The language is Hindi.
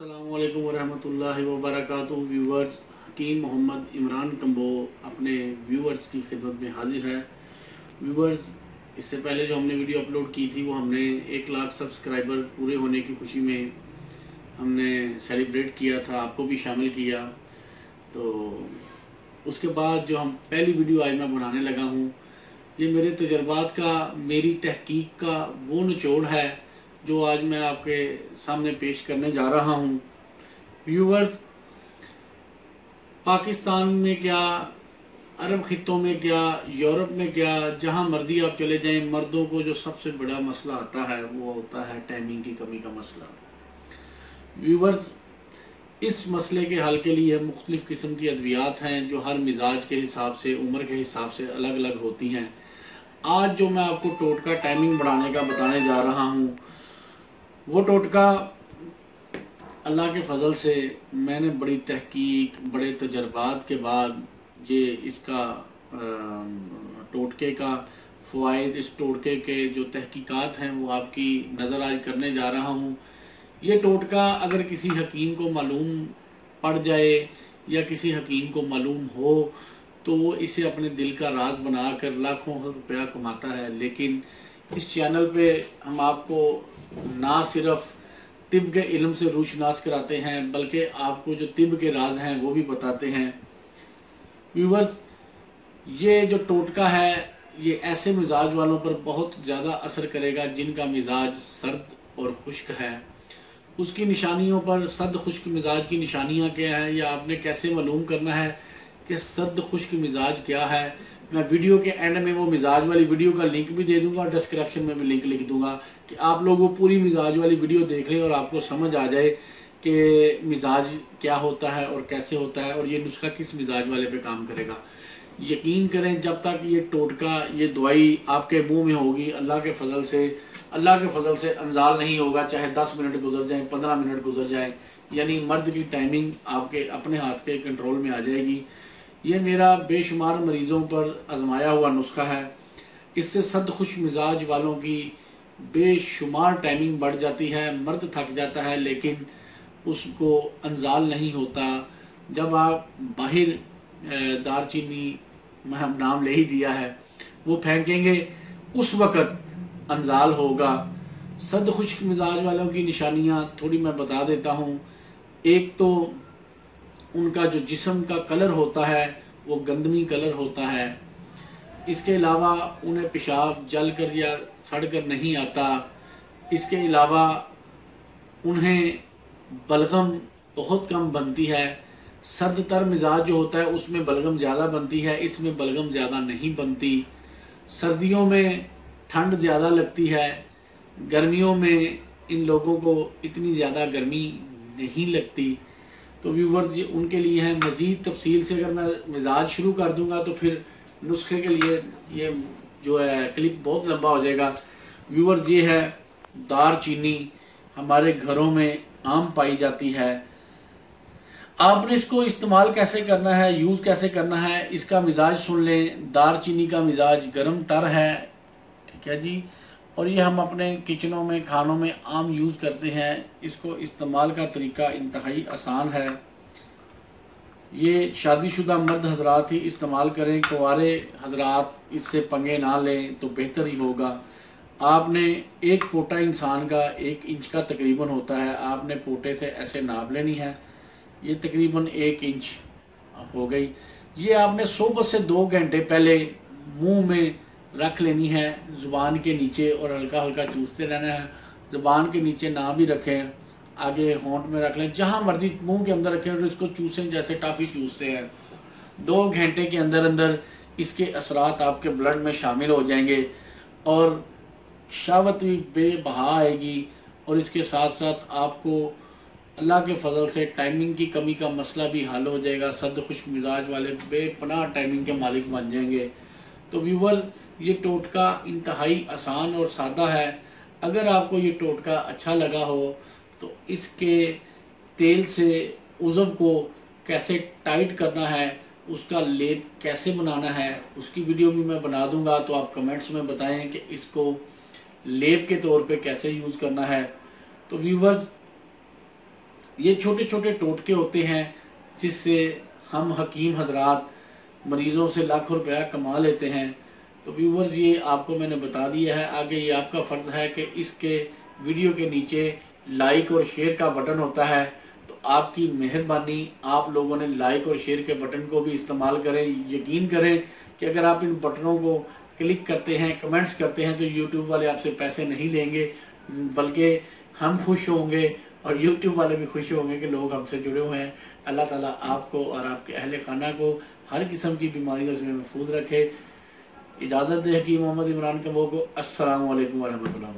अस्सलामुअलैकुम वरहमतुल्लाहि वबरकातुहू। व्यूवर्स, हकीम मोहम्मद इमरान कम्बो अपने व्यूवर्स की खिदमत में हाजिर है। व्यूवर्स, इससे पहले जो हमने वीडियो अपलोड की थी वो हमने 1 लाख सब्सक्राइबर पूरे होने की खुशी में हमने सेलिब्रेट किया था, आपको भी शामिल किया। तो उसके बाद जो हम पहली वीडियो आज मैं बनाने लगा हूँ, ये मेरे तजर्बात का, मेरी तहकीक का वो निचोड़ है जो आज मैं आपके सामने पेश करने जा रहा हूँ। व्यूवर्स, पाकिस्तान में क्या, अरब खित्तों में क्या, यूरोप में क्या, जहाँ मर्जी आप चले जाएं, मर्दों को जो सबसे बड़ा मसला आता है वो होता है टाइमिंग की कमी का मसला। व्यूवर्स, इस मसले के हल के लिए मुख्तलिफ किस्म की अद्वियात हैं जो हर मिजाज के हिसाब से, उम्र के हिसाब से अलग अलग होती हैं। आज जो मैं आपको टोटका टाइमिंग बढ़ाने का बताने जा रहा हूँ, वो टोटका अल्लाह के फजल से मैंने बड़ी तहकीक, बड़े तजर्बात के बाद ये इसका टोटके का फ़वाइद, इस टोटके के जो तहकीकात हैं वो आपकी नज़र आज करने जा रहा हूँ। ये टोटका अगर किसी हकीम को मालूम पड़ जाए या किसी हकीम को मालूम हो तो वो इसे अपने दिल का राज बनाकर लाखों रुपया कमाता है। लेकिन इस चैनल पे हम आपको ना सिर्फ तिब के इल्म से रूशनास कराते हैं बल्कि आपको जो तिब के राज हैं वो भी बताते हैं। व्यूवर्स, ये जो टोटका है ये ऐसे मिजाज वालों पर बहुत ज़्यादा असर करेगा जिनका मिजाज सर्द और खुश्क है। उसकी निशानियों पर, सर्द खुश्क मिजाज की निशानियां क्या है या आपने कैसे मालूम करना है कि सर्द खुश्क मिजाज क्या है, मैं वीडियो के एंड में वो मिजाज वाली वीडियो का लिंक भी दे दूंगा और डिस्क्रिप्शन में भी लिंक लिख दूंगा कि आप लोग वो पूरी मिजाज वाली वीडियो देख लें और आपको समझ आ जाए कि मिजाज क्या होता है और कैसे होता है और ये नुस्खा किस मिजाज वाले पे काम करेगा। यकीन करें, जब तक ये टोटका, ये दवाई आपके मुंह में होगी, अल्लाह के फजल से अंजाल नहीं होगा। चाहे 10 मिनट गुजर जाएं, 15 मिनट गुजर जाएं, यानी मर्द की टाइमिंग आपके अपने हाथ के कंट्रोल में आ जाएगी। ये मेरा बेशुमार मरीजों पर आजमाया हुआ नुस्खा है। इससे सर्द खुश मिजाज वालों की बेशुमार टाइमिंग बढ़ जाती है। मर्द थक जाता है लेकिन उसको अंजाल नहीं होता। जब आप बाहर दारचीनी, मैं हम नाम ले ही दिया है, वो फेंकेंगे उस वक़्त अंजाल होगा। सर्द खुश्क मिजाज वालों की निशानियां थोड़ी मैं बता देता हूँ। एक तो उनका जो जिस्म का कलर होता है वो गंदमी कलर होता है। इसके अलावा उन्हें पेशाब जल कर या सड़ कर नहीं आता। इसके अलावा उन्हें बलगम बहुत कम बनती है। सर्द तर मिजाज जो होता है उसमें बलगम ज़्यादा बनती है, इसमें बलगम ज़्यादा नहीं बनती। सर्दियों में ठंड ज़्यादा लगती है, गर्मियों में इन लोगों को इतनी ज़्यादा गर्मी नहीं लगती। तो व्यूवर्स, ये उनके लिए है। मज़ीद तफसील से अगर मैं मिजाज शुरू कर दूंगा तो फिर नुस्खे के लिए ये जो है क्लिप बहुत लंबा हो जाएगा। व्यूवर्स, ये है दारचीनी, हमारे घरों में आम पाई जाती है। आपने इसको इस्तेमाल कैसे करना है, यूज़ कैसे करना है, इसका मिजाज सुन लें। दारचीनी का मिजाज गर्म तर है, ठीक है जी, और ये हम अपने किचनों में, खानों में आम यूज़ करते हैं। इसको इस्तेमाल का तरीका इंतहाई आसान है। ये शादीशुदा मर्द हजरात ही इस्तेमाल करें, कुंवारे हजरात इससे पंगे ना लें तो बेहतर ही होगा। आपने एक पोटा इंसान का 1 इंच का तकरीबन होता है, आपने पोटे से ऐसे नाप लेनी है। ये तकरीबन 1 इंच हो गई। ये आपने सुबह से 2 घंटे पहले मुंह में रख लेनी है, ज़ुबान के नीचे, और हल्का हल्का चूसते रहना है। ज़ुबान के नीचे ना भी रखें, आगे होंठ में रख लें, जहाँ मर्जी मुंह के अंदर रखें और इसको चूसें जैसे टॉफ़ी चूसते हैं। 2 घंटे के अंदर अंदर इसके असरात आपके ब्लड में शामिल हो जाएंगे और शहावत भी बेबहा आएगी। और इसके साथ साथ आपको अल्लाह के फजल से टाइमिंग की कमी का मसला भी हल हो जाएगा। सर्द खुश्क मिजाज वाले बेपनाह टाइमिंग के मालिक बन जाएंगे। तो व्यूवर, ये टोटका इंतहाई आसान और सादा है। अगर आपको ये टोटका अच्छा लगा हो तो इसके तेल से उज़व को कैसे टाइट करना है, उसका लेप कैसे बनाना है, उसकी वीडियो भी मैं बना दूंगा। तो आप कमेंट्स में बताएं कि इसको लेप के तौर पे कैसे यूज़ करना है। तो व्यूवर्स, ये छोटे छोटे टोटके होते हैं जिससे हम हकीम हजरात मरीजों से लाखों रुपया कमा लेते हैं। तो व्यूवर्स, ये आपको मैंने बता दिया है। आगे ये आपका फ़र्ज़ है कि इसके वीडियो के नीचे लाइक और शेयर का बटन होता है, तो आपकी मेहरबानी आप लोगों ने लाइक और शेयर के बटन को भी इस्तेमाल करें। यकीन करें कि अगर आप इन बटनों को क्लिक करते हैं, कमेंट्स करते हैं, तो यूट्यूब वाले आपसे पैसे नहीं लेंगे, बल्कि हम खुश होंगे और यूट्यूब वाले भी खुश होंगे कि लोग हमसे जुड़े हुए हैं। अल्लाह ताला आपको और आपके अहले खाना को हर किस्म की बीमारियों से महफूज रखे। इजाज़त दे हकीम मोहम्मद इमरान कबो को। अस्सलामु अलैकुम वरहमतुल्लाह।